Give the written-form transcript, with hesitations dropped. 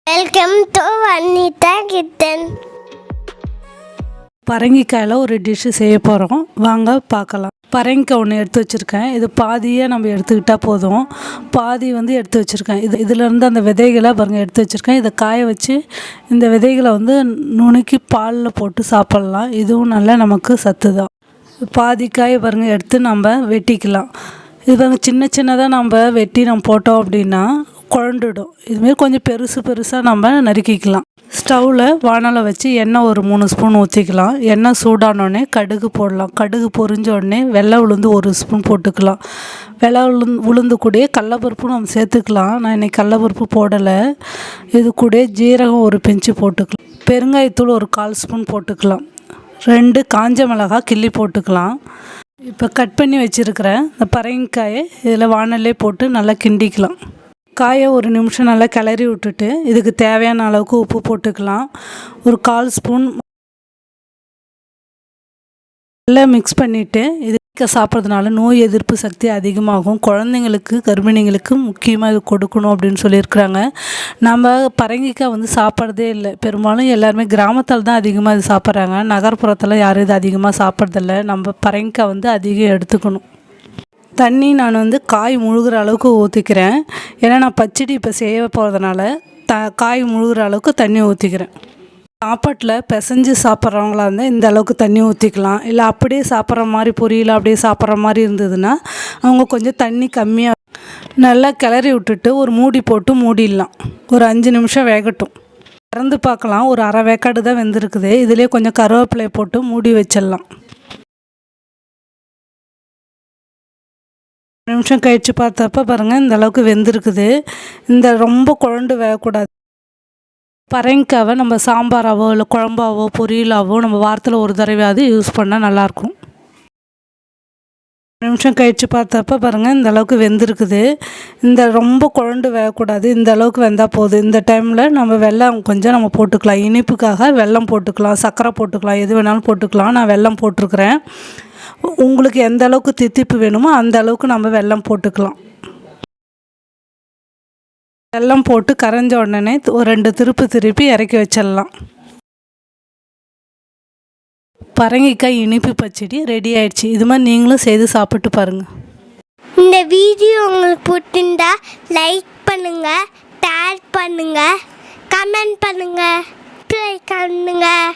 Welcome to Vanitha kitchen. பரங்கிக்காயில் ஒரு dish செய்ய போகிறோம், வாங்க பார்க்கலாம். பரங்கிக்காய் ஒன்று எடுத்து வச்சுருக்கேன். இது பாதியே நம்ம எடுத்துக்கிட்டால் போதும். பாதி எடுத்து வச்சுருக்கேன். இதிலேருந்து அந்த விதைகளை பாருங்கள் எடுத்து வச்சுருக்கேன். இதை காய வச்சு இந்த விதைகளை நுணுக்கி பாலில் போட்டு சாப்பிட்லாம். இதுவும் நல்லா நமக்கு சத்து தான். பாதி காயை பாருங்கள் எடுத்து நம்ம வெட்டிக்கலாம். இது சின்ன சின்னதாக நம்ம வெட்டி நம்ம போட்டோம் அப்படின்னா குழண்டுடும். இதுமாரி கொஞ்சம் பெருசாக நம்ம நறுக்கிக்கலாம். ஸ்டவ்வில் வானலை வச்சு எண்ணெய் ஒரு 3 ஸ்பூன் ஊற்றிக்கலாம். எண்ணெய் சூடானோடனே கடுகு போடலாம். கடுகு பொரிஞ்ச உடனே வெள்ளை உளுந்து 1 ஸ்பூன் போட்டுக்கலாம். வெள்ளை உளுந்து கூட கடலப்பருப்பு நம்ம சேர்த்துக்கலாம். நான் இன்றைக்கி கடலப்பருப்பு போடலை. இது கூட ஜீரகம் ஒரு பிஞ்சு போட்டுக்கலாம். பெருங்காயத்தூள் ஒரு 1/4 ஸ்பூன் போட்டுக்கலாம். 2 காஞ்ச மிளகாய் கிள்ளி போட்டுக்கலாம். இப்போ கட் பண்ணி வச்சுருக்கிறேன் இந்த பரங்கிக்காயை இதில் வானல்லே போட்டு நல்லா கிண்டிக்கலாம். காயை ஒரு நிமிஷம் நல்லா கிளறி விட்டுட்டு இதுக்கு தேவையான அளவுக்கு உப்பு போட்டுக்கலாம். ஒரு 1/4 ஸ்பூன் நல்லா மிக்ஸ் பண்ணிவிட்டு இது சாப்பிட்றதுனால நோய் எதிர்ப்பு சக்தி அதிகமாகும். குழந்தைங்களுக்கு, கர்ப்பிணிங்களுக்கு முக்கியமாக இது கொடுக்கணும் அப்படின்னு சொல்லியிருக்கிறாங்க. நம்ம பரங்கிக்காய் சாப்பிட்றதே இல்லை. பெரும்பாலும் எல்லாருமே கிராமத்தில் தான் அதிகமாக இது சாப்பிட்றாங்க. நகர்ப்புறத்தில் யாரும் இது அதிகமாக சாப்பிட்றதில்ல. நம்ம பரங்கிக்காய் அதிகம் எடுத்துக்கணும். தண்ணி நான் காய் முழுகிற அளவுக்கு ஊற்றிக்கிறேன். ஏன்னா நான் பச்சடி இப்போ செய்ய போகிறதுனால காய் முழுகிற அளவுக்கு தண்ணி ஊற்றிக்கிறேன். சாப்பாட்டில் பிசைஞ்சு சாப்பிட்றவங்களா இருந்தால் இந்த அளவுக்கு தண்ணி ஊற்றிக்கலாம். இல்லை அப்படியே சாப்பிட்ற மாதிரி பொரியல் அப்படியே சாப்பிட்ற மாதிரி இருந்ததுன்னா அவங்க கொஞ்சம் தண்ணி கம்மியாக நல்லா கிளறி விட்டுட்டு ஒரு மூடி போட்டு மூடிடலாம். ஒரு 5 நிமிஷம் வேகட்டும். திறந்து பார்க்கலாம். ஒரு அரை வேக்காடு தான் வெந்திருக்குது. இதிலே கொஞ்சம் கருவேப்பிலையை போட்டு மூடி வச்சிடலாம். நிமிஷம் கழித்து பார்த்தப்ப பாருங்கள் இந்த அளவுக்கு வெந்திருக்குது. இந்த ரொம்ப குழண்டு வேகக்கூடாது. பரங்கிக்காவை நம்ம சாம்பாராவோ இல்லை குழம்பாவோ பொரியலாவோ நம்ம வாரத்தில் ஒரு தடவையாவது யூஸ் பண்ணால் நல்லாயிருக்கும். நிமிஷம் கழித்து பார்த்தப்ப பாருங்கள் இந்த அளவுக்கு வெந்திருக்குது. இந்த ரொம்ப குழண்டு வேகக்கூடாது. இந்த அளவுக்கு வெந்தால் போதும். இந்த டைமில் நம்ம வெல்லம் கொஞ்சம் நம்ம போட்டுக்கலாம். இனிப்புக்காக வெல்லம் போட்டுக்கலாம், சர்க்கரை போட்டுக்கலாம், எது வேணாலும் போட்டுக்கலாம். நான் வெல்லம் போட்டிருக்கிறேன். உங்களுக்கு எந்த அளவுக்கு தித்திப்பு வேணுமோ அந்த அளவுக்கு நம்ம வெல்லம் போட்டுக்கலாம். வெல்லம் போட்டு கரைஞ்ச உடனே ஒரு 2 திருப்பி இறக்கி வச்சிடலாம். பரங்கிக்காய் இனிப்பு பச்சடி ரெடி ஆயிடுச்சு. இது மாதிரி நீங்களும் செய்து சாப்பிட்டு பாருங்கள். இந்த வீடியோ உங்களுக்கு பிடிச்சிருந்தா லைக் பண்ணுங்கள், ஷேர் பண்ணுங்கள், கமெண்ட் பண்ணுங்கள், ப்ளே பண்ணுங்கள்.